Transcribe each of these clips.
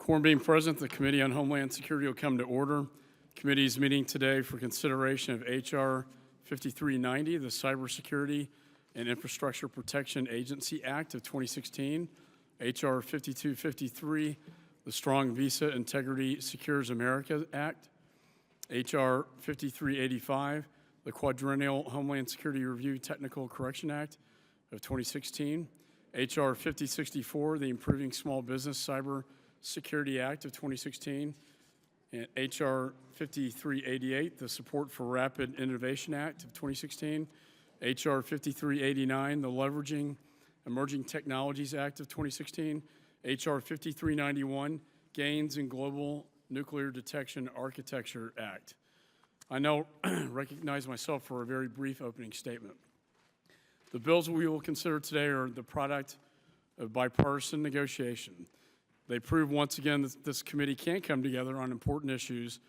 Quorum being present, the Committee on Homeland Security will come to order. Committee is meeting today for consideration of H.R. 5390, the Cybersecurity and Infrastructure Protection Agency Act of 2016, H.R. 5253, the Strong Visa Integrity Secures America Act, H.R. 5385, the Quadrennial Homeland Security Review Technical Correction Act of 2016, H.R. 5064, the Improving Small Business Cyber Security Act of 2016, and H.R. 5388, the Support for Rapid Innovation Act of 2016, H.R. 5389, the Leveraging Emerging Technologies Act of 2016, H.R. 5391, Gains in Global Nuclear Detection Architecture Act. I now recognize myself for a very brief opening statement. The bills we will consider today are the product of bipartisan negotiation. They prove once again that this committee can come together on important issues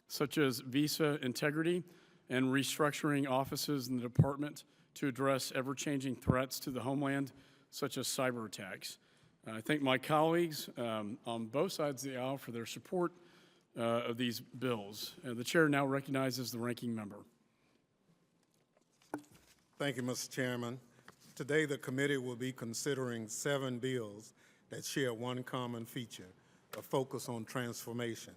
such as visa integrity and restructuring offices in the department to address ever-changing threats to the homeland, such as cyber attacks. I thank my colleagues on both sides of the aisle for their support of these bills. The chair now recognizes the ranking member. Thank you, Mr. Chairman. Today, the committee will be considering 7 bills that share one common feature, a focus on transformation.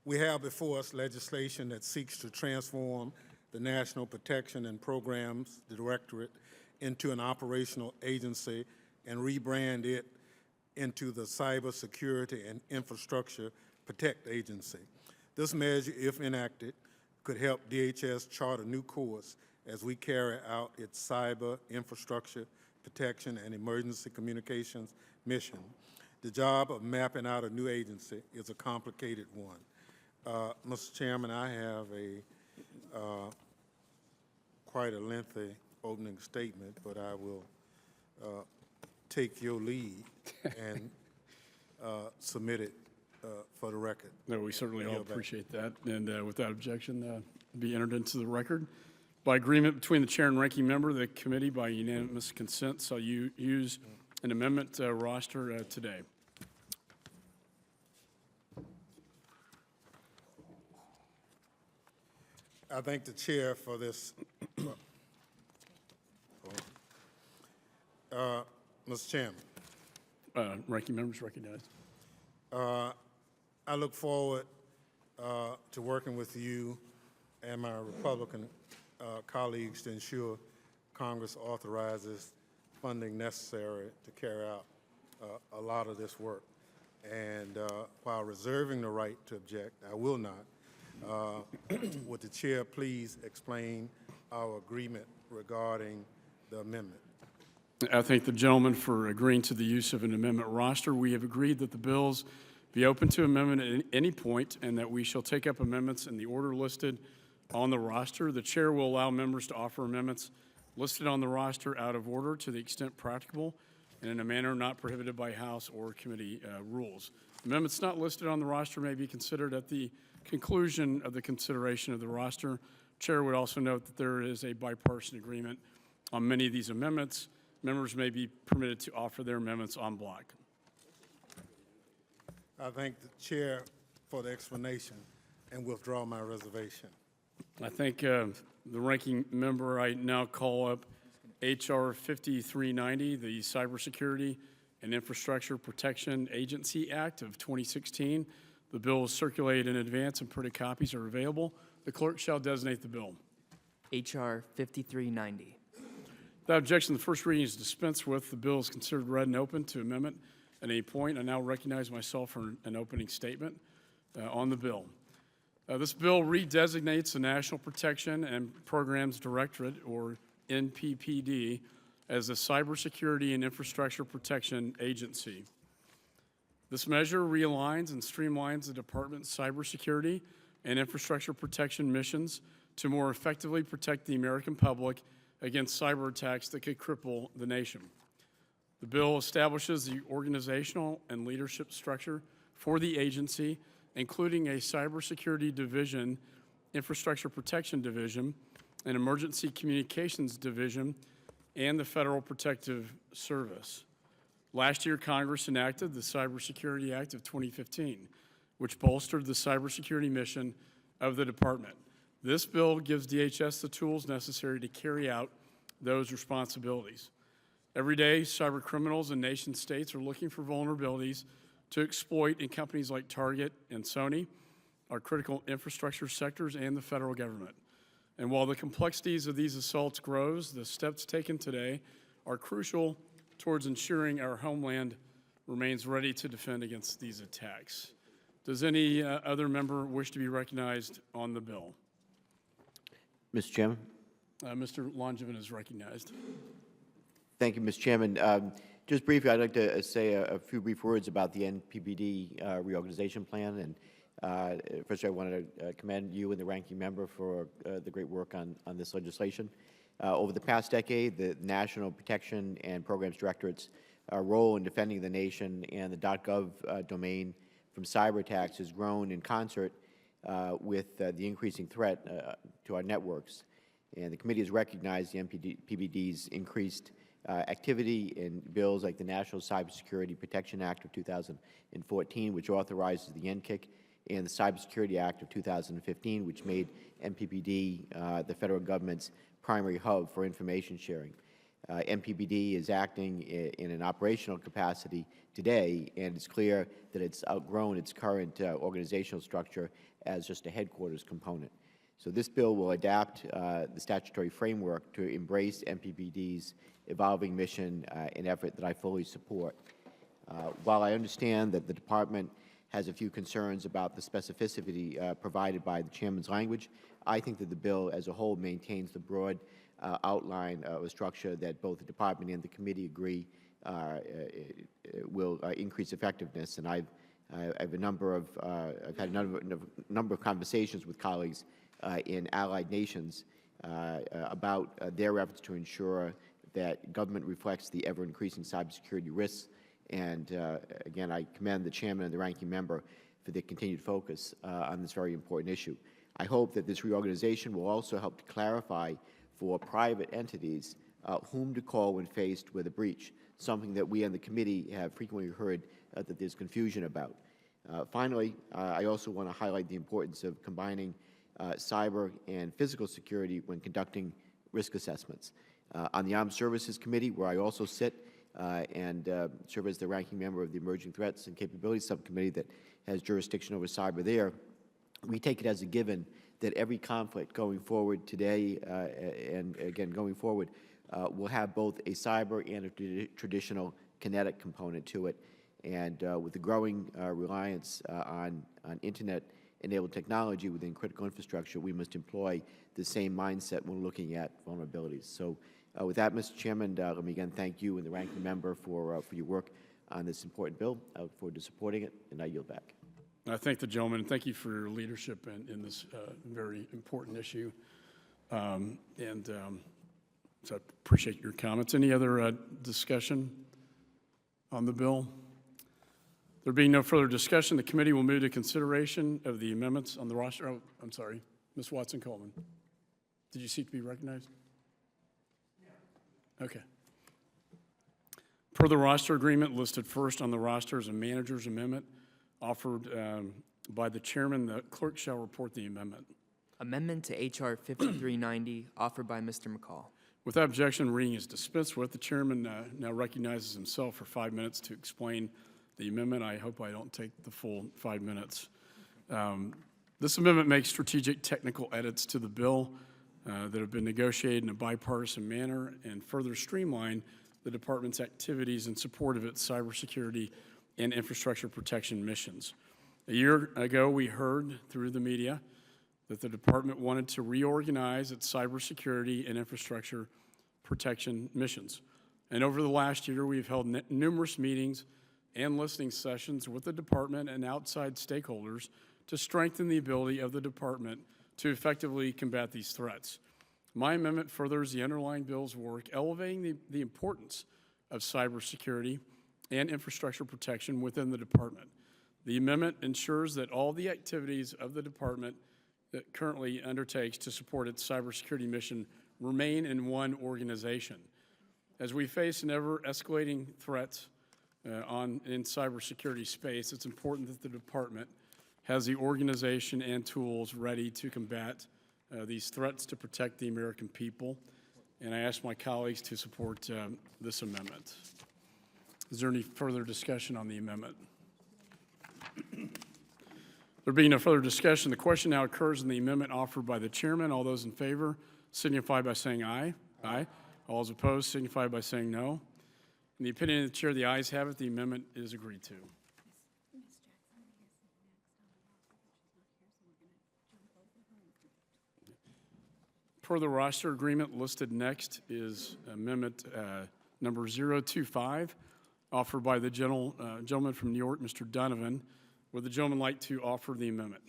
We have before us legislation that seeks to transform the National Protection and Programs Directorate into an operational agency and rebrand it into the Cybersecurity and Infrastructure Protect Agency. This measure, if enacted, could help DHS chart a new course as we carry out its cyber infrastructure protection and emergency communications mission. The job of mapping out a new agency is a complicated one. Mr. Chairman, I have quite a lengthy opening statement, but I will take your lead and submit it for the record. No, we certainly all appreciate that. And without objection, be entered into the record. By agreement between the chair and ranking member, the committee, by unanimous consent, shall use an amendment roster today. I thank the chair for this. Mr. Chairman. Ranking members recognized. I look forward to working with you and my Republican colleagues to ensure Congress authorizes funding necessary to carry out a lot of this work. And while reserving the right to object, I will not. Would the chair please explain our agreement regarding the amendment? I thank the gentleman for agreeing to the use of an amendment roster. We have agreed that the bills be open to amendment at any point and that we shall take up amendments in the order listed on the roster. The chair will allow members to offer amendments listed on the roster out of order to the extent practicable and in a manner not prohibited by House or committee rules. Amendments not listed on the roster may be considered at the conclusion of the consideration of the roster. Chair would also note that there is a bipartisan agreement on many of these amendments. Members may be permitted to offer their amendments en bloc. I thank the chair for the explanation and withdraw my reservation. I thank the ranking member. I now call up H.R. 5390, the Cybersecurity and Infrastructure Protection Agency Act of 2016. The bill is circulated in advance and printed copies are available. The clerk shall designate the bill. H.R. 5390. Without objection, the first reading is dispensed with. The bill is considered read and open to amendment at any point. I now recognize myself for an opening statement on the bill. This bill redesignates the National Protection and Programs Directorate, or NPPD, as the Cybersecurity and Infrastructure Protection Agency. This measure realigns and streamlines the department's cybersecurity and infrastructure protection missions to more effectively protect the American public against cyber attacks that could cripple the nation. The bill establishes the organizational and leadership structure for the agency, including a cybersecurity division, infrastructure protection division, an emergency communications division, and the Federal Protective Service. Last year, Congress enacted the Cybersecurity Act of 2015, which bolstered the cybersecurity mission of the department. This bill gives DHS the tools necessary to carry out those responsibilities. Every day, cyber criminals in nation states are looking for vulnerabilities to exploit in companies like Target and Sony, our critical infrastructure sectors, and the federal government. And while the complexities of these assaults grows, the steps taken today are crucial towards ensuring our homeland remains ready to defend against these attacks. Does any other member wish to be recognized on the bill? Mr. Chairman. Mr. Langevin is recognized. Thank you, Mr. Chairman. Just briefly, I'd like to say a few brief words about the NPPD reorganization plan. And first, I wanted to commend you and the ranking member for the great work on this legislation. Over the past decade, the National Protection and Programs Directorate's role in defending the nation and the .gov domain from cyber attacks has grown in concert with the increasing threat to our networks. And the committee has recognized the NPPD's increased activity in bills like the National Cybersecurity Protection Act of 2014, which authorizes the NCIC, and the Cybersecurity Act of 2015, which made NPPD the federal government's primary hub for information sharing. NPPD is acting in an operational capacity today, and it's clear that it's outgrown its current organizational structure as just a headquarters component. So this bill will adapt the statutory framework to embrace NPPD's evolving mission and effort that I fully support. While I understand that the department has a few concerns about the specificity provided by the chairman's language, I think that the bill as a whole maintains the broad outline of a structure that both the department and the committee agree will increase effectiveness. And I've had a number of conversations with colleagues in allied nations about their efforts to ensure that government reflects the ever-increasing cybersecurity risks. And again, I commend the chairman and the ranking member for their continued focus on this very important issue. I hope that this reorganization will also help to clarify for private entities whom to call when faced with a breach, something that we on the committee have frequently heard that there's confusion about. Finally, I also want to highlight the importance of combining cyber and physical security when conducting risk assessments. On the Armed Services Committee, where I also sit and serve as the ranking member of the Emerging Threats and Capabilities Subcommittee that has jurisdiction over cyber there, we take it as a given that every conflict going forward today and again going forward will have both a cyber and a traditional kinetic component to it. And with the growing reliance on Internet-enabled technology within critical infrastructure, we must employ the same mindset when looking at vulnerabilities. So with that, Mr. Chairman, let me again thank you and the ranking member for your work on this important bill. I look forward to supporting it, and I yield back. I thank the gentleman, and thank you for your leadership in this very important issue. So I appreciate your comments. Any other discussion on the bill? There being no further discussion, the committee will move to consideration of the amendments on the roster. Oh, I'm sorry, Ms. Watson-Coleman. Did you seek to be recognized? Yeah. Okay. Per the roster agreement listed first on the roster is a manager's amendment offered by the chairman. The clerk shall report the amendment. Amendment to H.R. 5390, offered by Mr. McCaul. Without objection, reading is dispensed with. The chairman now recognizes himself for 5 minutes to explain the amendment. I hope I don't take the full 5 minutes. This amendment makes strategic technical edits to the bill that have been negotiated in a bipartisan manner and further streamline the department's activities in support of its cybersecurity and infrastructure protection missions. A year ago, we heard through the media that the department wanted to reorganize its cybersecurity and infrastructure protection missions. And over the last year, we've held numerous meetings and listening sessions with the department and outside stakeholders to strengthen the ability of the department to effectively combat these threats. My amendment furthers the underlying bill's work, elevating the importance of cybersecurity and infrastructure protection within the department. The amendment ensures that all the activities of the department that currently undertakes to support its cybersecurity mission remain in one organization. As we face ever-escalating threats in cybersecurity space, it's important that the department has the organization and tools ready to combat these threats to protect the American people. And I ask my colleagues to support this amendment. Is there any further discussion on the amendment? There being no further discussion, the question now occurs on the amendment offered by the chairman. All those in favor signify by saying aye. Aye. All those opposed signify by saying no. In the opinion of the chair, the ayes have it. The amendment is agreed to. Per the roster agreement, listed next is amendment number 025, offered by the gentleman from New York, Mr. Donovan. Would the gentleman like to offer the amendment?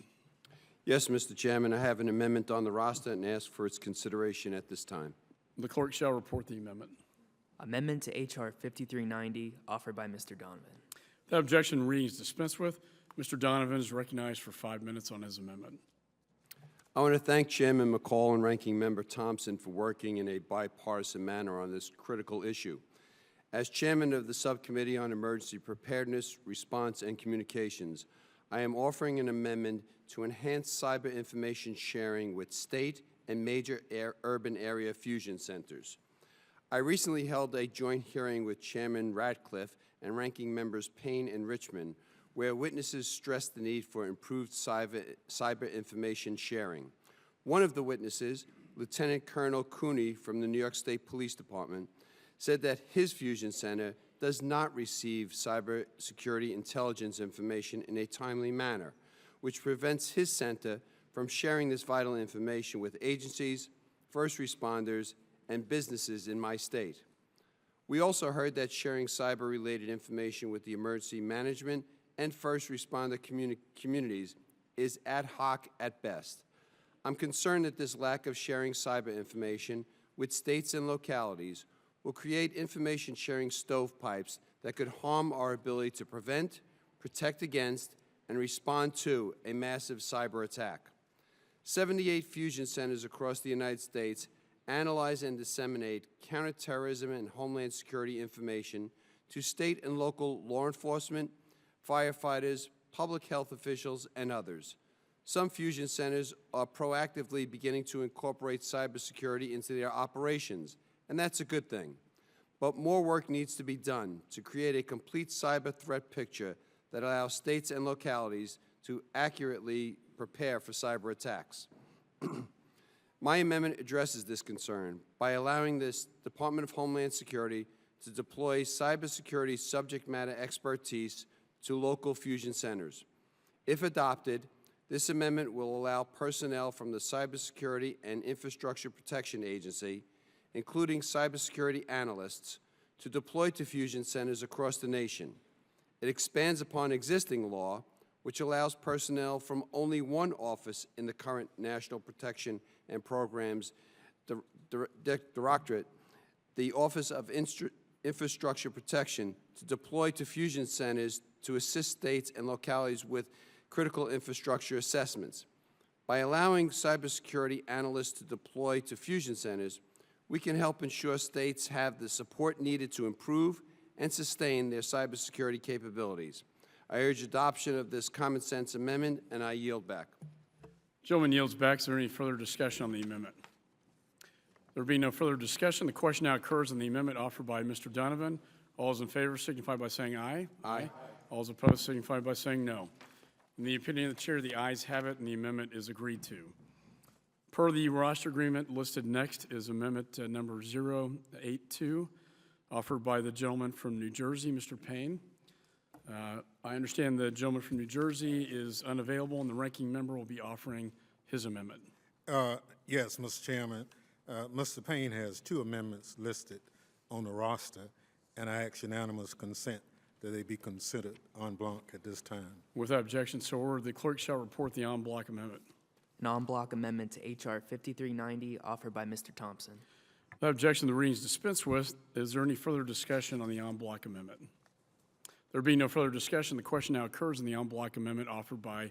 Yes, Mr. Chairman, I have an amendment on the roster and ask for its consideration at this time. The clerk shall report the amendment. Amendment to H.R. 5390, offered by Mr. Donovan. That objection reading is dispensed with. Mr. Donovan is recognized for 5 minutes on his amendment. I want to thank Chairman McCaul and Ranking Member Thompson for working in a bipartisan manner on this critical issue. As chairman of the Subcommittee on Emergency Preparedness, Response, and Communications, I am offering an amendment to enhance cyber information sharing with state and major urban area fusion centers. I recently held a joint hearing with Chairman Ratcliffe and Ranking Members Payne and Richmond, where witnesses stressed the need for improved cyber information sharing. One of the witnesses, Lieutenant Colonel Cooney from the New York State Police Department, said that his fusion center does not receive cybersecurity intelligence information in a timely manner, which prevents his center from sharing this vital information with agencies, first responders, and businesses in my state. We also heard that sharing cyber-related information with the emergency management and first responder communities is ad hoc at best. I'm concerned that this lack of sharing cyber information with states and localities will create information sharing stovepipes that could harm our ability to prevent, protect against, and respond to a massive cyber attack. 78 fusion centers across the United States analyze and disseminate counterterrorism and homeland security information to state and local law enforcement, firefighters, public health officials, and others. Some fusion centers are proactively beginning to incorporate cybersecurity into their operations, and that's a good thing. But more work needs to be done to create a complete cyber threat picture that allows states and localities to accurately prepare for cyber attacks. My amendment addresses this concern by allowing this Department of Homeland Security to deploy cybersecurity subject matter expertise to local fusion centers. If adopted, this amendment will allow personnel from the Cybersecurity and Infrastructure Protection Agency, including cybersecurity analysts, to deploy to fusion centers across the nation. It expands upon existing law, which allows personnel from only one office in the current National Protection and Programs Directorate, the Office of Infrastructure Protection, to deploy to fusion centers to assist states and localities with critical infrastructure assessments. By allowing cybersecurity analysts to deploy to fusion centers, we can help ensure states have the support needed to improve and sustain their cybersecurity capabilities. I urge adoption of this common sense amendment, and I yield back. Gentleman yields back. Is there any further discussion on the amendment? There being no further discussion, the question now occurs on the amendment offered by Mr. Donovan. All those in favor signify by saying aye. Aye. All those opposed signify by saying no. In the opinion of the chair, the ayes have it, and the amendment is agreed to. Per the roster agreement, listed next is amendment number 082, offered by the gentleman from New Jersey, Mr. Payne. I understand the gentleman from New Jersey is unavailable, and the ranking member will be offering his amendment. Yes, Mr. Chairman. Mr. Payne has two amendments listed on the roster, and I ask unanimous consent that they be considered en bloc at this time. Without objection, so ordered. The clerk shall report the en bloc amendment. An en bloc amendment to H.R. 5390, offered by Mr. Thompson. Without objection, the reading is dispensed with. Is there any further discussion on the en bloc amendment? There being no further discussion, the question now occurs on the en bloc amendment offered by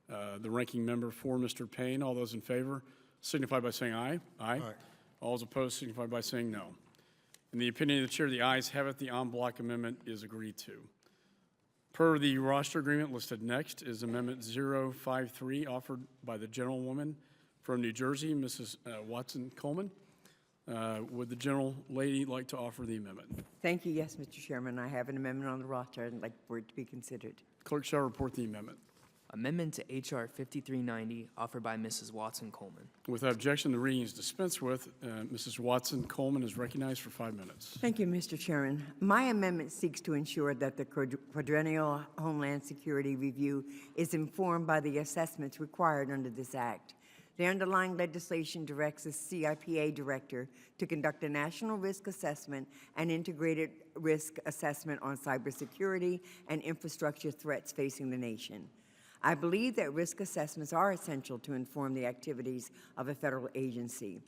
the ranking member for Mr. Payne. All those in favor signify by saying aye. Aye. Aye. All those opposed signify by saying no. In the opinion of the chair, the ayes have it. The en bloc amendment is agreed to. Per the roster agreement listed next is Amendment 053 offered by the gentlewoman from New Jersey, Mrs. Watson Coleman. Would the gentle lady like to offer the amendment? Thank you. Yes, Mr. Chairman, I have an amendment on the roster. I'd like for it to be considered. Clerk shall report the amendment. Amendment to H.R. 5390, offered by Mrs. Watson Coleman. Without objection, the reading is dispensed with. Mrs. Watson Coleman is recognized for 5 minutes. Thank you, Mr. Chairman. My amendment seeks to ensure that the Quadrennial Homeland Security Review is informed by the assessments required under this act. The underlying legislation directs the CIPA director to conduct a national risk assessment and integrated risk assessment on cybersecurity and infrastructure threats facing the nation. I believe that risk assessments are essential to inform the activities of a federal agency.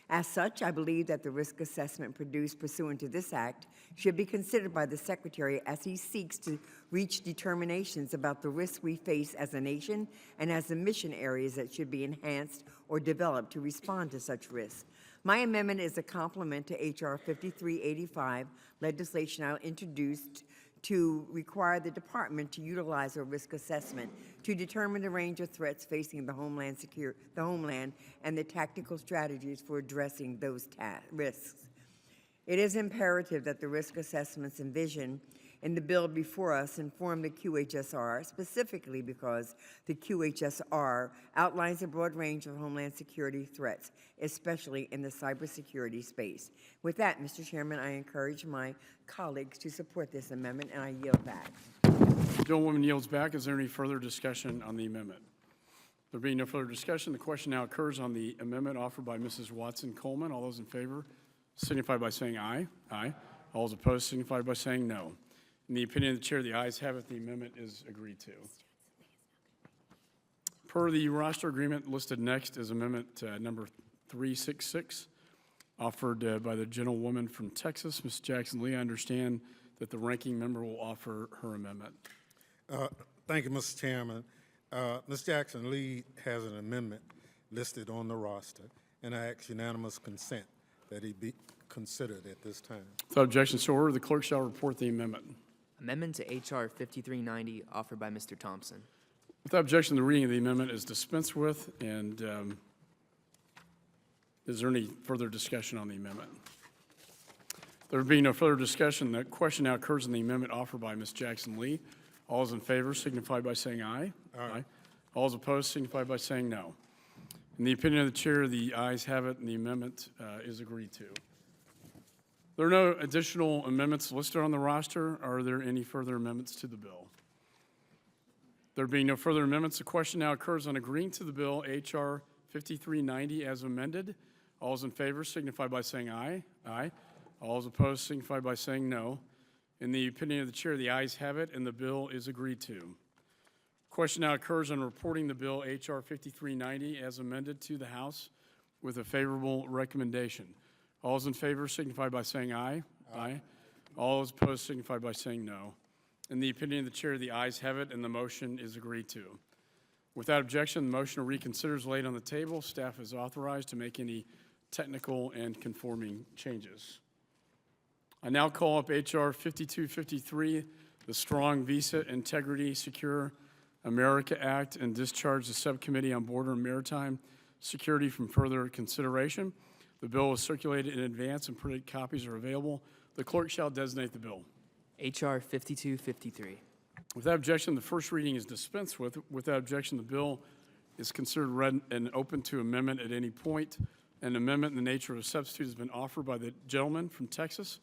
As such, I believe that the risk assessment produced pursuant to this act should be considered by the Secretary as he seeks to reach determinations about the risks we face as a nation and as the mission areas that should be enhanced or developed to respond to such risks. My amendment is a complement to H.R. 5385, legislation I introduced to require the department to utilize a risk assessment to determine the range of threats facing the homeland and the tactical strategies for addressing those risks. It is imperative that the risk assessments envisioned in the bill before us inform the QHSR, specifically because the QHSR outlines a broad range of homeland security threats, especially in the cybersecurity space. With that, Mr. Chairman, I encourage my colleagues to support this amendment, and I yield back. The gentlewoman yields back. Is there any further discussion on the amendment? There being no further discussion, the question now occurs on the amendment offered by Mrs. Watson Coleman. All those in favor signify by saying aye. Aye. All those opposed signify by saying no. In the opinion of the chair, the ayes have it. The amendment is agreed to. Per the roster agreement listed next is amendment number 366, offered by the gentlewoman from Texas, Ms. Jackson Lee. I understand that the ranking member will offer her amendment. Thank you, Mr. Chairman. Ms. Jackson Lee has an amendment listed on the roster, and I ask unanimous consent that he be considered at this time. Without objection, so ordered. The clerk shall report the amendment. Amendment to H.R. 5390, offered by Mr. Thompson. Without objection, the reading of the amendment is dispensed with. And is there any further discussion on the amendment? There being no further discussion, the question now occurs on the amendment offered by Ms. Jackson Lee. All those in favor signify by saying aye. Aye. All those opposed signify by saying no. In the opinion of the chair, the ayes have it, and the amendment is agreed to. There are no additional amendments listed on the roster. Are there any further amendments to the bill? There being no further amendments, the question now occurs on agreeing to the bill H.R. 5390 as amended. All those in favor signify by saying aye. Aye. All those opposed signify by saying no. In the opinion of the chair, the ayes have it, and the bill is agreed to. Question now occurs on reporting the bill H.R. 5390 as amended to the House with a favorable recommendation. All those in favor signify by saying aye. Aye. All those opposed signify by saying no. In the opinion of the chair, the ayes have it, and the motion is agreed to. Without objection, the motion to reconsider is laid on the table. Staff is authorized to make any technical and conforming changes. I now call up H.R. 5253, the Strong Visa Integrity Secure America Act, and discharge the Subcommittee on Border and Maritime Security from further consideration. The bill was circulated in advance and printed copies are available. The clerk shall designate the bill. H.R. 5253. Without objection, the first reading is dispensed with. Without objection, the bill is considered read and open to amendment at any point. An amendment in the nature of a substitute has been offered by the gentleman from Texas,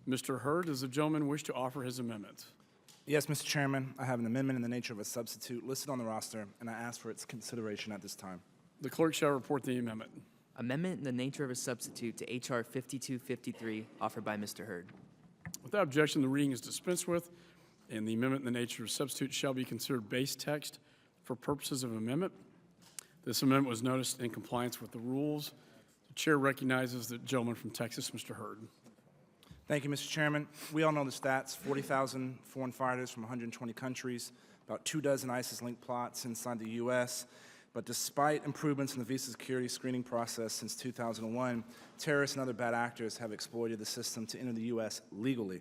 Mr. Hurd. Does the gentleman wish to offer his amendment? Yes, Mr. Chairman. I have an amendment in the nature of a substitute listed on the roster, and I ask for its consideration at this time. The clerk shall report the amendment. Amendment in the nature of a substitute to H.R. 5253, offered by Mr. Hurd. Without objection, the reading is dispensed with, and the amendment in the nature of a substitute shall be considered base text for purposes of amendment. This amendment was noticed in compliance with the rules. The chair recognizes the gentleman from Texas, Mr. Hurd. Thank you, Mr. Chairman. We all know the stats: 40,000 foreign fighters from 120 countries, about 24 ISIS-linked plots inside the U.S., but despite improvements in the visa security screening process since 2001, terrorists and other bad actors have exploited the system to enter the U.S. legally.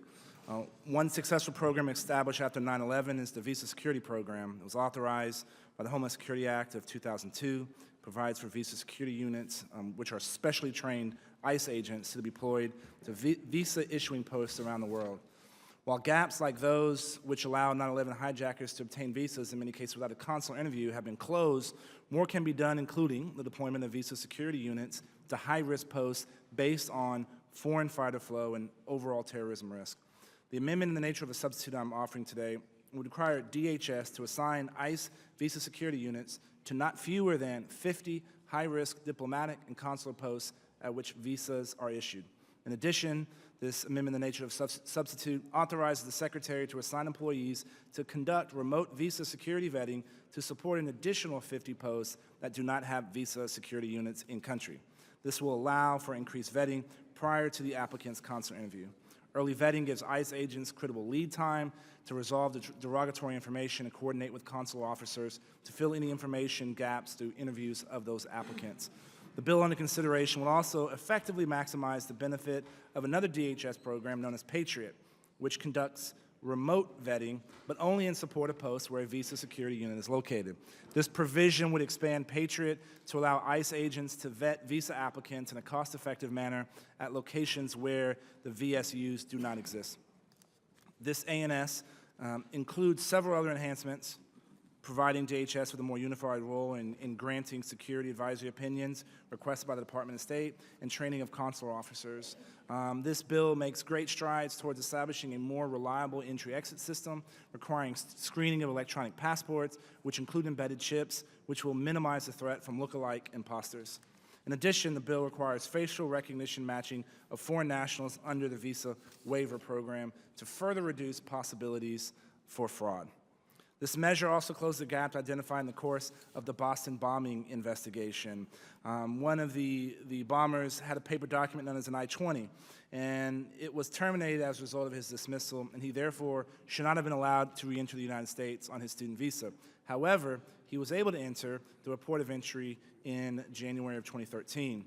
One successful program established after 9/11 is the Visa Security Program. It was authorized by the Homeland Security Act of 2002, provides for visa security units, which are specially trained ICE agents to be deployed to visa issuing posts around the world. While gaps like those which allow 9/11 hijackers to obtain visas, in many cases without a consular interview, have been closed, more can be done, including the deployment of visa security units to high-risk posts based on foreign fighter flow and overall terrorism risk. The amendment in the nature of a substitute I'm offering today would require DHS to assign ICE visa security units to not fewer than 50 high-risk diplomatic and consular posts at which visas are issued. In addition, this amendment in the nature of substitute authorizes the Secretary to assign employees to conduct remote visa security vetting to support an additional 50 posts that do not have visa security units in country. This will allow for increased vetting prior to the applicant's consular interview. Early vetting gives ICE agents critical lead time to resolve the derogatory information and coordinate with consular officers to fill any information gaps through interviews of those applicants. The bill under consideration will also effectively maximize the benefit of another DHS program known as Patriot, which conducts remote vetting, but only in support of posts where a visa security unit is located. This provision would expand Patriot to allow ICE agents to vet visa applicants in a cost-effective manner at locations where the VSUs do not exist. This ANS includes several other enhancements, providing DHS with a more unified role in granting security advisory opinions requested by the Department of State and training of consular officers. This bill makes great strides towards establishing a more reliable entry-exit system, requiring screening of electronic passports, which include embedded chips, which will minimize the threat from look-alike imposters. In addition, the bill requires facial recognition matching of foreign nationals under the Visa Waiver Program to further reduce possibilities for fraud. This measure also closed the gap identified in the course of the Boston bombing investigation. One of the bombers had a paper document known as an I-20, and it was terminated as a result of his dismissal, and he therefore should not have been allowed to re-enter the United States on his student visa. However, he was able to enter the report of entry in January of 2013.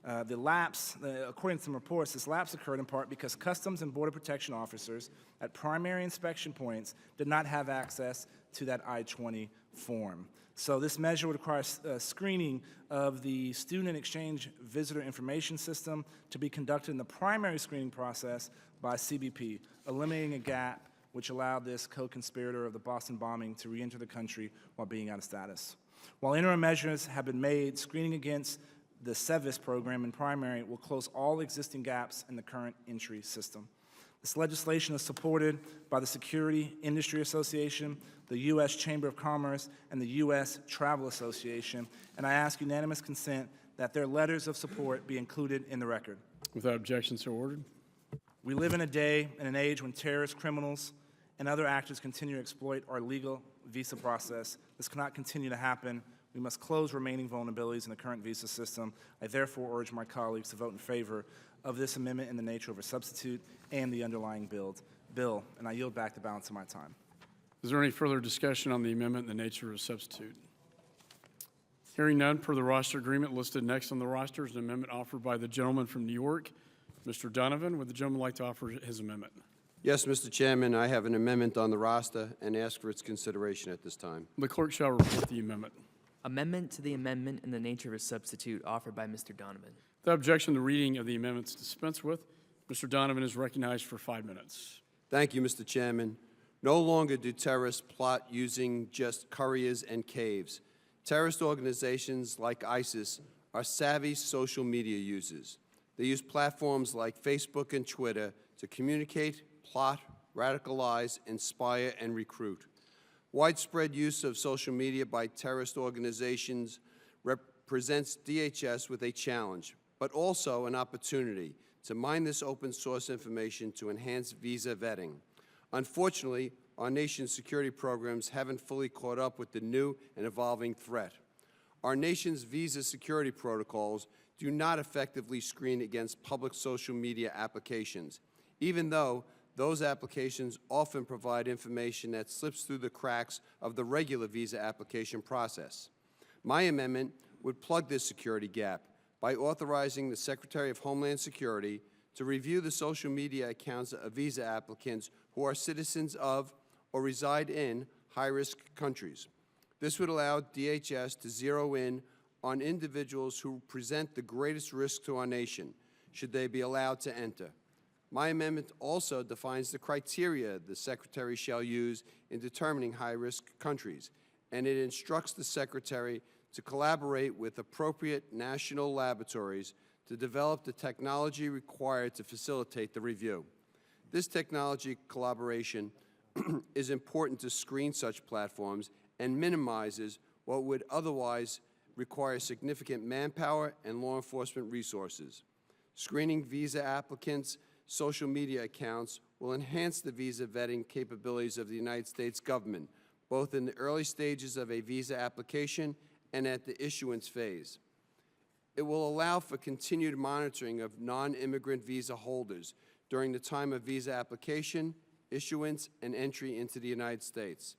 The lapse, according to some reports, this lapse occurred in part because Customs and Border Protection officers at primary inspection points did not have access to that I-20 form. So this measure would require screening of the Student Exchange Visitor Information System to be conducted in the primary screening process by CBP, eliminating a gap which allowed this co-conspirator of the Boston bombing to re-enter the country while being out of status. While interim measures have been made, screening against the SEVIS program in primary will close all existing gaps in the current entry system. This legislation is supported by the Security Industry Association, the U.S. Chamber of Commerce, and the U.S. Travel Association, and I ask unanimous consent that their letters of support be included in the record. Without objection, so ordered. We live in a day and an age when terrorists, criminals, and other actors continue to exploit our legal visa process. This cannot continue to happen. We must close remaining vulnerabilities in the current visa system. I therefore urge my colleagues to vote in favor of this amendment in the nature of a substitute and the underlying bill, and I yield back the balance of my time. Is there any further discussion on the amendment in the nature of a substitute? Hearing none, per the roster agreement listed next on the roster is an amendment offered by the gentleman from New York, Mr. Donovan. Would the gentleman like to offer his amendment? Yes, Mr. Chairman, I have an amendment on the roster and ask for its consideration at this time. The clerk shall report the amendment. Amendment to the amendment in the nature of a substitute offered by Mr. Donovan. Without objection, the reading of the amendments dispensed with. Mr. Donovan is recognized for 5 minutes. Thank you, Mr. Chairman. No longer do terrorists plot using just couriers and caves. Terrorist organizations like ISIS are savvy social media users. They use platforms like Facebook and Twitter to communicate, plot, radicalize, inspire, and recruit. Widespread use of social media by terrorist organizations represents DHS with a challenge, but also an opportunity to mine this open source information to enhance visa vetting. Unfortunately, our nation's security programs haven't fully caught up with the new and evolving threat. Our nation's visa security protocols do not effectively screen against public social media applications, even though those applications often provide information that slips through the cracks of the regular visa application process. My amendment would plug this security gap by authorizing the Secretary of Homeland Security to review the social media accounts of visa applicants who are citizens of or reside in high-risk countries. This would allow DHS to zero in on individuals who present the greatest risk to our nation, should they be allowed to enter. My amendment also defines the criteria the Secretary shall use in determining high-risk countries, and it instructs the Secretary to collaborate with appropriate national laboratories to develop the technology required to facilitate the review. This technology collaboration is important to screen such platforms and minimizes what would otherwise require significant manpower and law enforcement resources. Screening visa applicants' social media accounts will enhance the visa vetting capabilities of the United States government, both in the early stages of a visa application and at the issuance phase. It will allow for continued monitoring of non-immigrant visa holders during the time of visa application, issuance, and entry into the United States.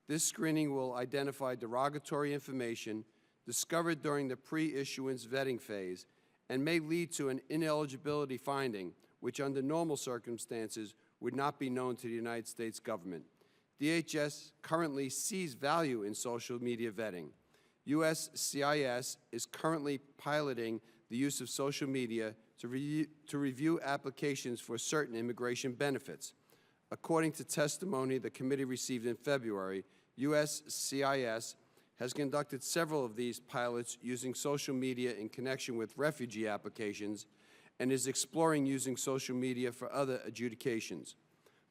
This screening will identify derogatory information discovered during the pre-issuance vetting phase and may lead to an ineligibility finding, which under normal circumstances would not be known to the United States government. DHS currently sees value in social media vetting. USCIS is currently piloting the use of social media to review applications for certain immigration benefits. According to testimony the committee received in February, USCIS has conducted several of these pilots using social media in connection with refugee applications and is exploring using social media for other adjudications.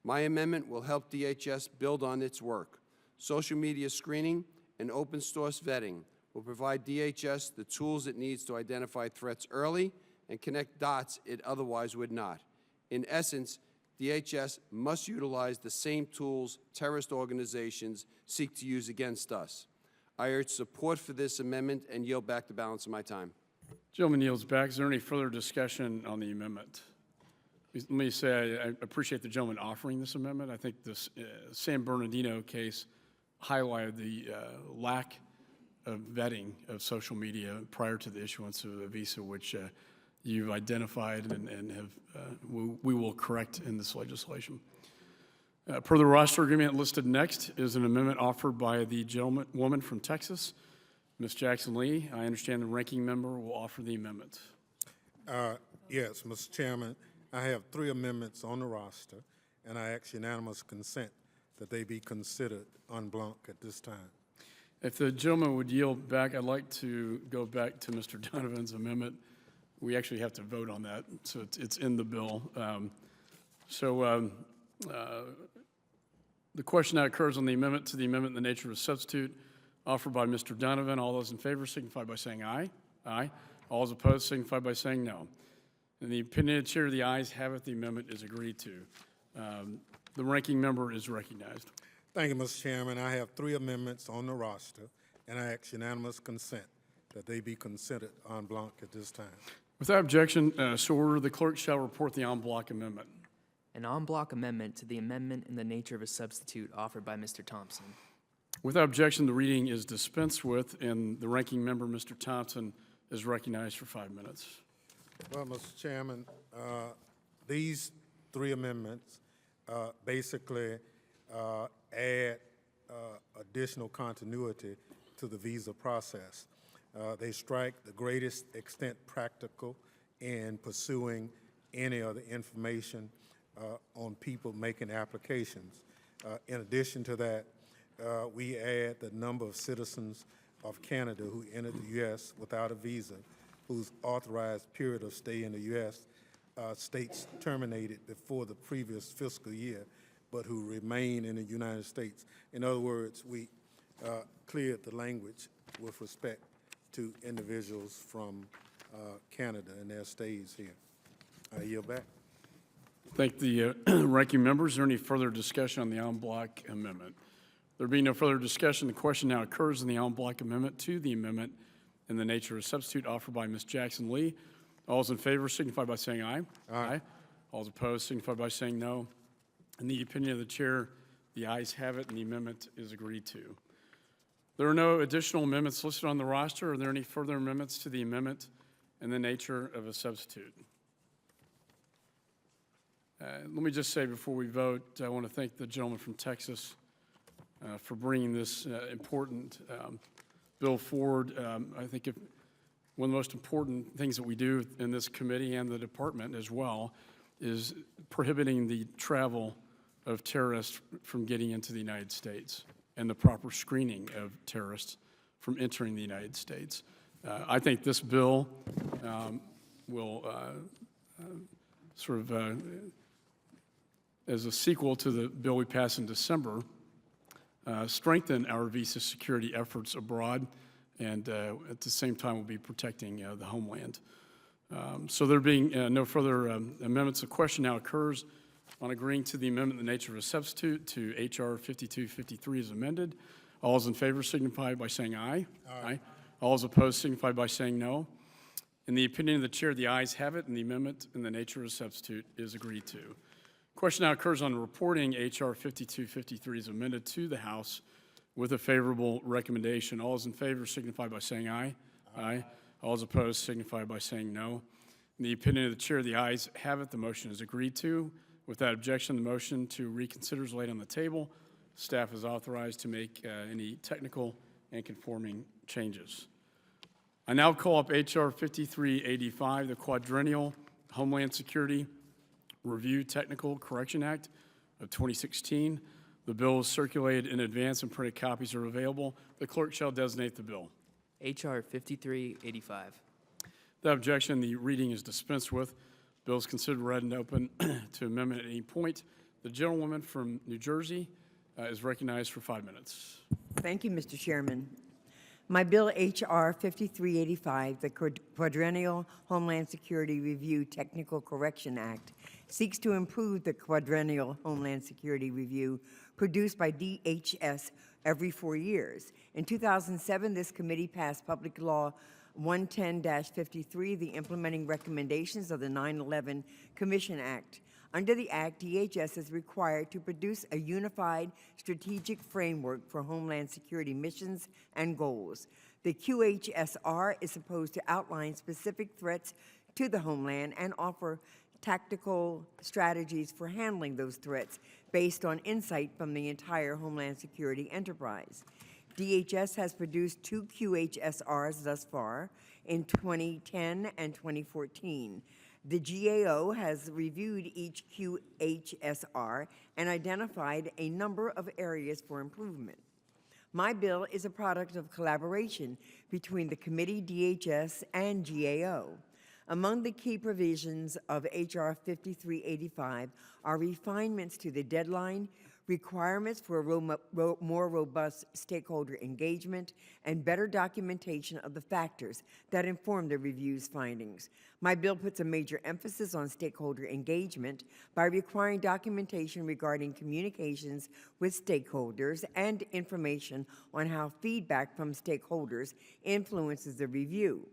My amendment will help DHS build on its work. Social media screening and open source vetting will provide DHS the tools it needs to identify threats early and connect dots it otherwise would not. In essence, DHS must utilize the same tools terrorist organizations seek to use against us. I urge support for this amendment and yield back the balance of my time. Gentleman yields back. Is there any further discussion on the amendment? Let me say I appreciate the gentleman offering this amendment. I think this San Bernardino case highlighted the lack of vetting of social media prior to the issuance of a visa, which you've identified and have we will correct in this legislation. Per the roster agreement listed next is an amendment offered by the gentlewoman from Texas, Ms. Jackson Lee. I understand the ranking member will offer the amendment. Yes, Mr. Chairman, I have 3 amendments on the roster, and I ask unanimous consent that they be considered en bloc at this time. If the gentleman would yield back, I'd like to go back to Mr. Donovan's amendment. We actually have to vote on that, so it's in the bill. The question that occurs on the amendment to the amendment in the nature of a substitute offered by Mr. Donovan. All those in favor signify by saying aye. Aye. All those opposed signify by saying no. In the opinion of the chair, the ayes have it. The amendment is agreed to. The ranking member is recognized. Thank you, Mr. Chairman. I have 3 amendments on the roster, and I ask unanimous consent that they be considered en bloc at this time. Without objection, so ordered, the clerk shall report the en bloc amendment. An en bloc amendment to the amendment in the nature of a substitute offered by Mr. Thompson. Without objection, the reading is dispensed with, and the ranking member, Mr. Thompson, is recognized for 5 minutes. Well, Mr. Chairman, these 3 amendments basically add additional continuity to the visa process. They strike the greatest extent practical in pursuing any of the information on people making applications. In addition to that, we add the number of citizens of Canada who entered the U.S. without a visa, whose authorized period of stay in the U.S. States terminated before the previous fiscal year, but who remain in the United States. In other words, we cleared the language with respect to individuals from Canada and their stays here. I yield back. Thank the ranking member. Is there any further discussion on the en bloc amendment? There being no further discussion, the question now occurs in the en bloc amendment to the amendment in the nature of a substitute offered by Ms. Jackson Lee. All those in favor signify by saying aye. Aye. All those opposed signify by saying no. In the opinion of the chair, the ayes have it and the amendment is agreed to. There are no additional amendments listed on the roster. Are there any further amendments to the amendment in the nature of a substitute? Let me just say before we vote, I want to thank the gentleman from Texas for bringing this important bill forward. I think one of the most important things that we do in this committee and the department as well is prohibiting the travel of terrorists from getting into the United States and the proper screening of terrorists from entering the United States. I think this bill will as a sequel to the bill we passed in December, strengthen our visa security efforts abroad, and at the same time, we'll be protecting the homeland. So there being no further amendments, the question now occurs on agreeing to the amendment in the nature of a substitute to H.R. 5253 as amended. All those in favor signify by saying aye. Aye. All those opposed signify by saying no. In the opinion of the chair, the ayes have it, and the amendment in the nature of a substitute is agreed to. Question now occurs on reporting H.R. 5253 as amended to the House with a favorable recommendation. All those in favor signify by saying aye. Aye. All those opposed signify by saying no. In the opinion of the chair, the ayes have it. The motion is agreed to. Without objection, the motion to reconsider is laid on the table. Staff is authorized to make any technical and conforming changes. I now call up H.R. 5385, the Quadrennial Homeland Security Review Technical Correction Act of 2016. The bill is circulated in advance and printed copies are available. The clerk shall designate the bill. H.R. 5385. Without objection, the reading is dispensed with. Bill is considered read and open to amendment at any point. The gentlewoman from New Jersey is recognized for 5 minutes. Thank you, Mr. Chairman. My bill, H.R. 5385, the Quadrennial Homeland Security Review Technical Correction Act, seeks to improve the Quadrennial Homeland Security Review produced by DHS every 4 years. In 2007, this committee passed Public Law 110-53, the implementing recommendations of the 9/11 Commission Act. Under the Act, DHS is required to produce a unified strategic framework for Homeland Security missions and goals. The QHSR is supposed to outline specific threats to the homeland and offer tactical strategies for handling those threats based on insight from the entire Homeland Security enterprise. DHS has produced 2 QHSRs thus far in 2010 and 2014. The GAO has reviewed each QHSR and identified a number of areas for improvement. My bill is a product of collaboration between the committee, DHS, and GAO. Among the key provisions of H.R. 5385 are refinements to the deadline, requirements for more robust stakeholder engagement, and better documentation of the factors that inform the review's findings. My bill puts a major emphasis on stakeholder engagement by requiring documentation regarding communications with stakeholders and information on how feedback from stakeholders influences the review.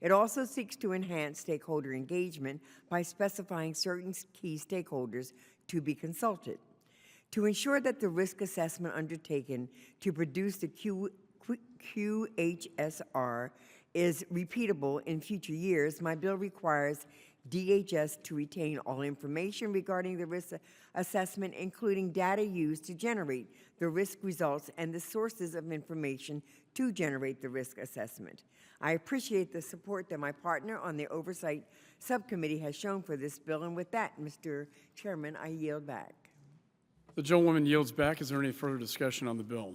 It also seeks to enhance stakeholder engagement by specifying certain key stakeholders to be consulted. To ensure that the risk assessment undertaken to produce the QHSR is repeatable in future years, my bill requires DHS to retain all information regarding the risk assessment, including data used to generate the risk results and the sources of information to generate the risk assessment. I appreciate the support that my partner on the Oversight Subcommittee has shown for this bill, and with that, Mr. Chairman, I yield back. The gentlewoman yields back. Is there any further discussion on the bill?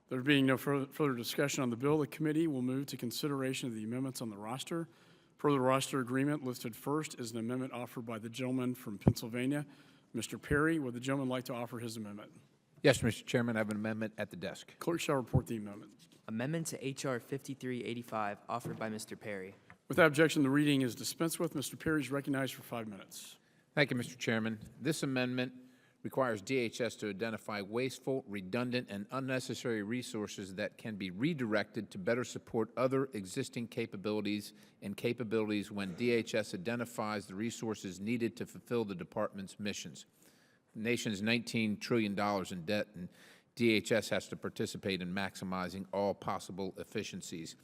There being no further discussion on the bill, the committee will move to consideration of the amendments on the roster. Per the roster agreement listed first is an amendment offered by the gentleman from Pennsylvania, Mr. Perry. Would the gentleman like to offer his amendment? Yes, Mr. Chairman, I have an amendment at the desk. Clerk shall report the amendment. Amendment to H.R. 5385 offered by Mr. Perry. Without objection, the reading is dispensed with. Mr. Perry is recognized for 5 minutes. Thank you, Mr. Chairman. This amendment requires DHS to identify wasteful, redundant, and unnecessary resources that can be redirected to better support other existing capabilities and capabilities when DHS identifies the resources needed to fulfill the department's missions. The nation's $19 trillion in debt, and DHS has to participate in maximizing all possible efficiencies.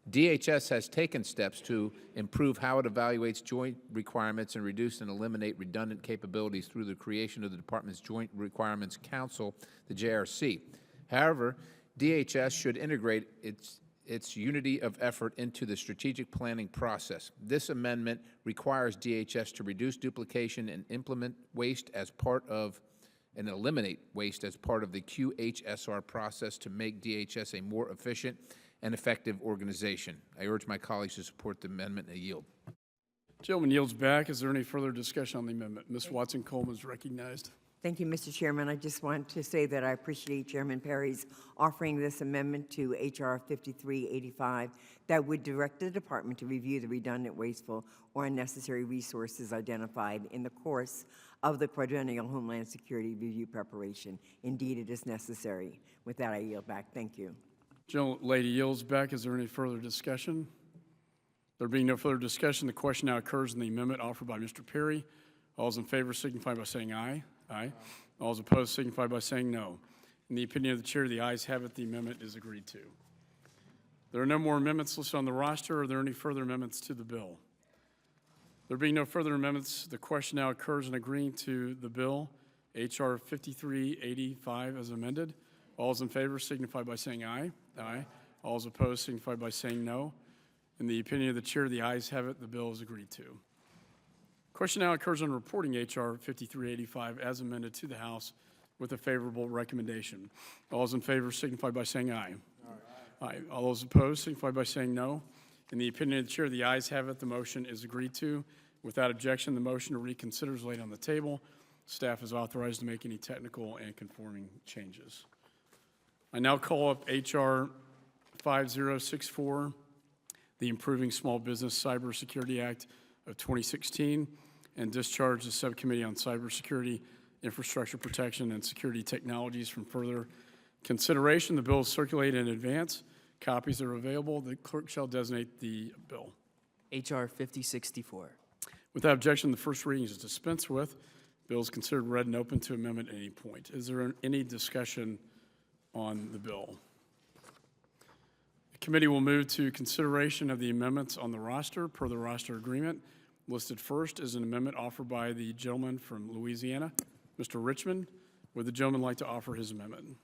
DHS has taken steps to improve how it evaluates joint requirements and reduce and eliminate redundant capabilities through the creation of the Department's Joint Requirements Council, the JRC. However, DHS should integrate its unity of effort into the strategic planning process. This amendment requires DHS to reduce duplication and implement waste as part of and eliminate waste as part of the QHSR process to make DHS a more efficient and effective organization. I urge my colleagues to support the amendment and yield. Gentleman yields back. Is there any further discussion on the amendment? Ms. Watson-Coleman is recognized. Thank you, Mr. Chairman. I just want to say that I appreciate Chairman Perry's offering this amendment to H.R. 5385 that would direct the department to review the redundant, wasteful, or unnecessary resources identified in the course of the Quadrennial Homeland Security Review preparation. Indeed, it is necessary. With that, I yield back. Thank you. Lady yields back. Is there any further discussion? There being no further discussion, the question now occurs in the amendment offered by Mr. Perry. All those in favor signify by saying aye. Aye. All those opposed signify by saying no. In the opinion of the chair, the ayes have it. The amendment is agreed to. There are no more amendments listed on the roster. Are there any further amendments to the bill? There being no further amendments, the question now occurs in agreeing to the bill, H.R. 5385 as amended. All those in favor signify by saying aye. Aye. All those opposed signify by saying no. In the opinion of the chair, the ayes have it. The bill is agreed to. Question now occurs on reporting H.R. 5385 as amended to the House with a favorable recommendation. All those in favor signify by saying aye. Aye. All those opposed signify by saying no. In the opinion of the chair, the ayes have it. The motion is agreed to. Without objection, the motion to reconsider is laid on the table. Staff is authorized to make any technical and conforming changes. I now call up H.R. 5064, the Improving Small Business Cybersecurity Act of 2016, and discharge the Subcommittee on Cybersecurity, Infrastructure Protection, and Security Technologies from further consideration. The bill is circulated in advance. Copies are available. The clerk shall designate the bill. H.R. 5064. Without objection, the first reading is dispensed with. Bill is considered read and open to amendment at any point. Is there any discussion on the bill? The committee will move to consideration of the amendments on the roster per the roster agreement. Listed first is an amendment offered by the gentleman from Louisiana, Mr. Richmond. Would the gentleman like to offer his amendment?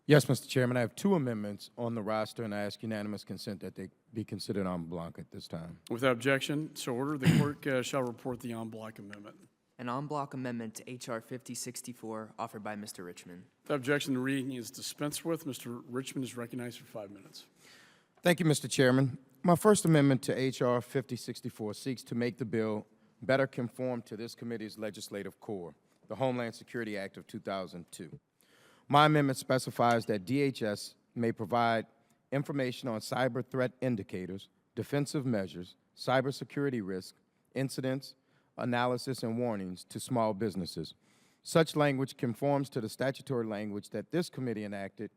Yes, Mr. Chairman. I have two amendments on the roster, and I ask unanimous consent that they be considered en bloc at this time. Without objection, so ordered. The clerk shall report the en bloc amendment. An en bloc amendment to H.R. 5064 offered by Mr. Richmond. Without objection, the reading is dispensed with. Mr. Richmond is recognized for 5 minutes. Thank you, Mr. Chairman. My first amendment to H.R. 5064 seeks to make the bill better conform to this committee's legislative core, the Homeland Security Act of 2002. My amendment specifies that DHS may provide information on cyber threat indicators, defensive measures, cybersecurity risk, incidents, analysis, and warnings to small businesses. Such language conforms to the statutory language that this committee enacted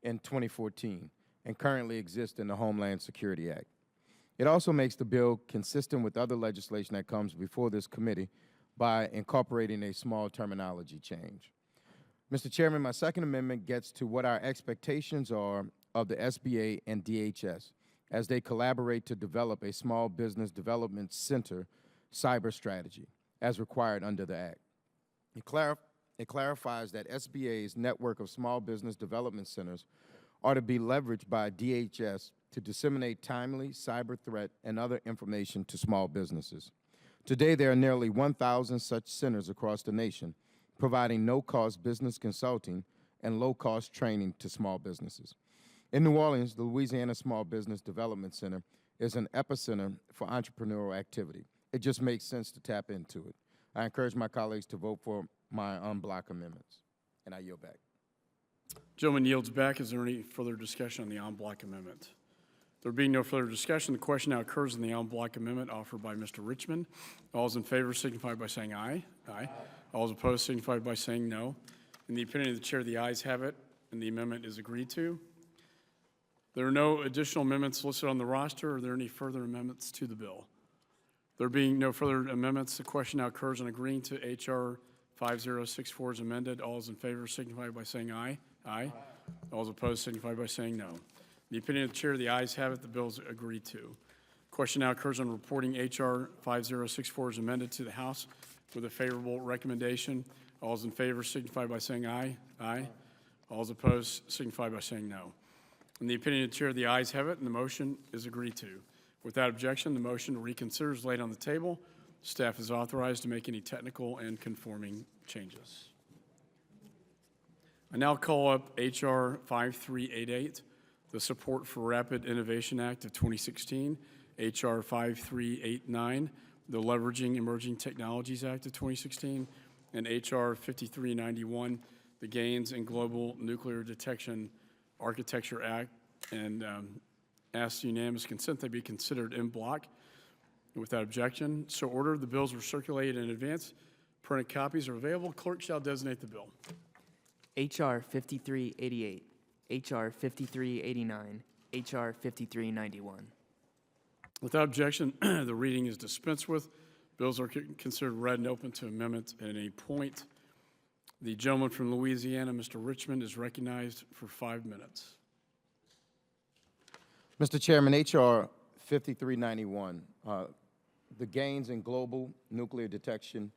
in 2014 and currently exists in the Homeland Security Act. It also makes the bill consistent with other legislation that comes before this committee by incorporating a small terminology change. Mr. Chairman, my second amendment gets to what our expectations are of the SBA and DHS as they collaborate to develop a small business development center cyber strategy as required under the Act. It clarifies that SBA's network of small business development centers are to be leveraged by DHS to disseminate timely cyber threat and other information to small businesses. Today, there are nearly 1,000 such centers across the nation, providing no-cost business consulting and low-cost training to small businesses. In New Orleans, the Louisiana Small Business Development Center is an epicenter for entrepreneurial activity. It just makes sense to tap into it. I encourage my colleagues to vote for my en bloc amendments, and I yield back. Gentleman yields back. Is there any further discussion on the en bloc amendment? There being no further discussion, the question now occurs on the en bloc amendment offered by Mr. Richmond. All those in favor signify by saying aye. Aye. All those opposed signify by saying no. In the opinion of the chair, the ayes have it, and the amendment is agreed to. There are no additional amendments listed on the roster. Are there any further amendments to the bill? There being no further amendments, the question now occurs on agreeing to H.R. 5064 as amended. All those in favor signify by saying aye. Aye. All those opposed signify by saying no. The opinion of the chair, the ayes have it, the bill is agreed to. Question now occurs on reporting H.R. 5064 is amended to the House with a favorable recommendation. All those in favor signify by saying aye. Aye. All those opposed signify by saying no. In the opinion of the chair, the ayes have it, and the motion is agreed to. Without objection, the motion to reconsider is laid on the table. Staff is authorized to make any technical and conforming changes. I now call up H.R. 5388, the Support for Rapid Innovation Act of 2016, H.R. 5389, the Leveraging Emerging Technologies Act of 2016, and H.R. 5391, the Gains in Global Nuclear Detection Architecture Act, and ask unanimous consent they be considered en bloc. Without objection, so ordered. The bills were circulated in advance. Printed copies are available. Clerk shall designate the bill. H.R. 5388, H.R. 5389, H.R. 5391. Without objection, the reading is dispensed with. Bills are considered read and open to amendment at any point. The gentleman from Louisiana, Mr. Richmond, is recognized for 5 minutes. Mr. Chairman, H.R. 5391, the Gains in Global Nuclear Detection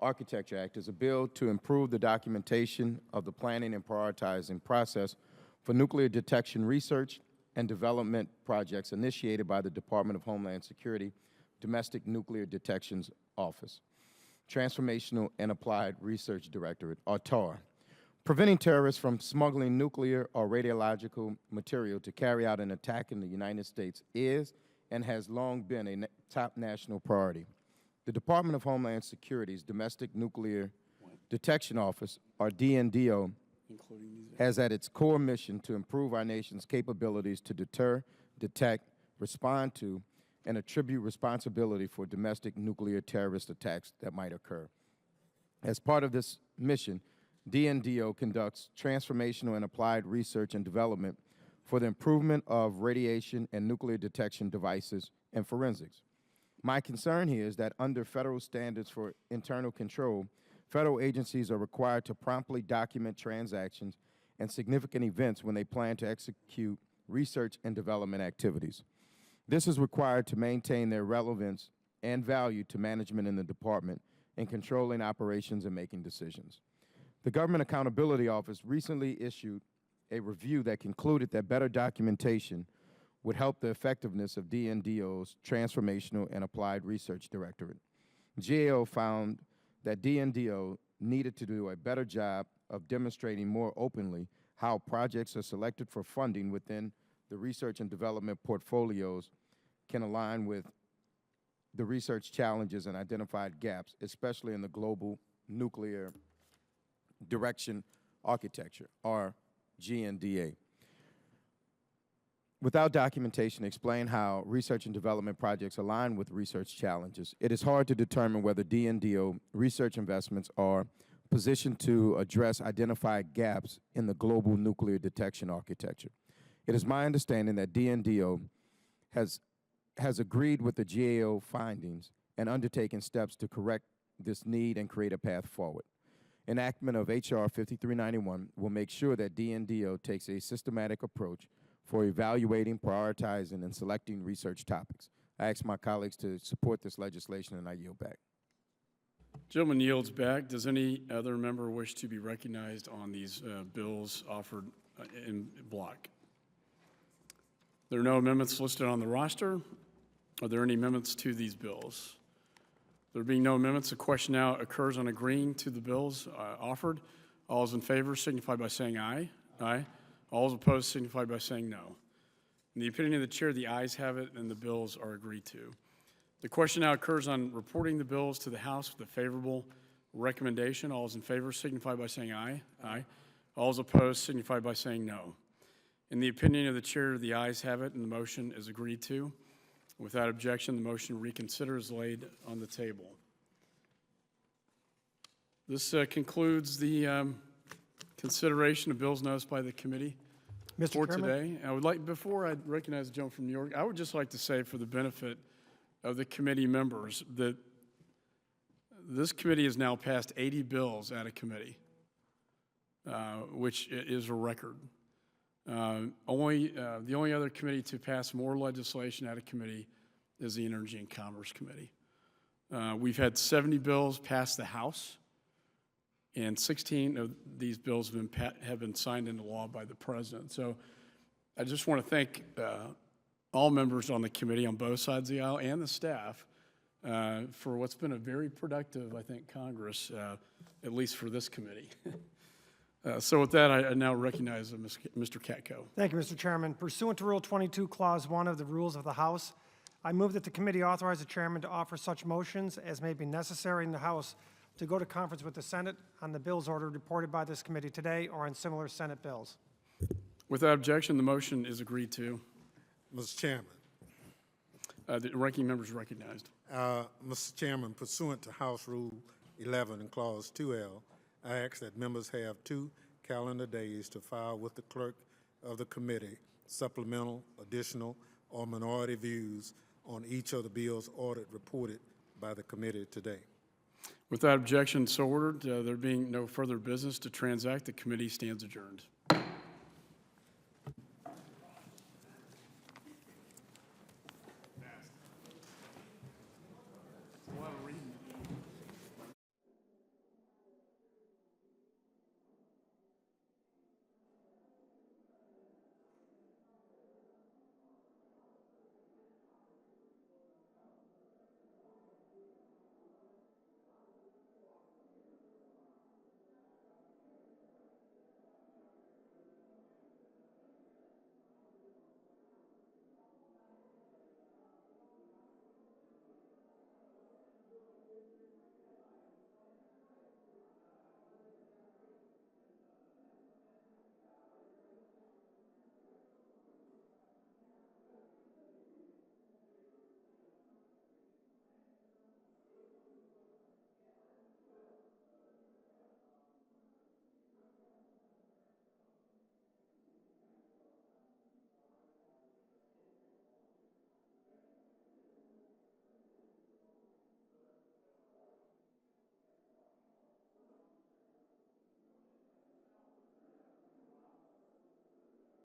Architecture Act, is a bill to improve the documentation of the planning and prioritizing process for nuclear detection research and development projects initiated by the Department of Homeland Security Domestic Nuclear Detections Office, Transformational and Applied Research Directorate, or TAR, preventing terrorists from smuggling nuclear or radiological material to carry out an attack in the United States is and has long been a top national priority. The Department of Homeland Security's Domestic Nuclear Detection Office, or DNDO, has at its core mission to improve our nation's capabilities to deter, detect, respond to, and attribute responsibility for domestic nuclear terrorist attacks that might occur. As part of this mission, DNDO conducts transformational and applied research and development for the improvement of radiation and nuclear detection devices and forensics. My concern here is that under federal standards for internal control, federal agencies are required to promptly document transactions and significant events when they plan to execute research and development activities. This is required to maintain their relevance and value to management in the department in controlling operations and making decisions. The Government Accountability Office recently issued a review that concluded that better documentation would help the effectiveness of DNDO's Transformational and Applied Research Directorate. GAO found that DNDO needed to do a better job of demonstrating more openly how projects are selected for funding within the research and development portfolios can align with the research challenges and identified gaps, especially in the global nuclear direction architecture, or GNDA. Without documentation, explain how research and development projects align with research challenges, it is hard to determine whether DNDO research investments are positioned to address identified gaps in the global nuclear detection architecture. It is my understanding that DNDO has agreed with the GAO findings and undertaken steps to correct this need and create a path forward. Enactment of H.R. 5391 will make sure that DNDO takes a systematic approach for evaluating, prioritizing, and selecting research topics. I ask my colleagues to support this legislation, and I yield back. Gentleman yields back. Does any other member wish to be recognized on these bills offered in block? There are no amendments listed on the roster. Are there any amendments to these bills? There being no amendments, the question now occurs on agreeing to the bills offered. All those in favor signify by saying aye. Aye. All those opposed signify by saying no. In the opinion of the chair, the ayes have it and the bills are agreed to. The question now occurs on reporting the bills to the House with a favorable recommendation. All those in favor signify by saying aye. Aye. All those opposed signify by saying no. In the opinion of the chair, the ayes have it and the motion is agreed to. Without objection, the motion to reconsider is laid on the table. This concludes the consideration of bills noticed by the committee for today. I would like, before I recognize the gentleman from New York, I would just like to say for the benefit of the committee members that this committee has now passed 80 bills out of committee, which is a record. The only other committee to pass more legislation out of committee is the Energy and Commerce Committee. We've had 70 bills pass the House, and 16 of these bills have been signed into law by the President. So I just want to thank all members on the committee on both sides of the aisle and the staff for what's been a very productive, I think, Congress, at least for this committee. So with that, I now recognize Mr. Katko. Thank you, Mr. Chairman. Pursuant to Rule 22, Clause 1 of the Rules of the House, I move that the committee authorize the chairman to offer such motions as may be necessary in the House to go to conference with the Senate on the bills ordered reported by this committee today or on similar Senate bills. Without objection, the motion is agreed to. Mr. Chairman. The ranking member is recognized. Mr. Chairman, pursuant to House Rule 11 and Clause 2L, I ask that members have 2 calendar days to file with the clerk of the committee supplemental, additional, or minority views on each of the bills ordered reported by the committee today. Without objection, so ordered. There being no further business to transact, the committee stands adjourned.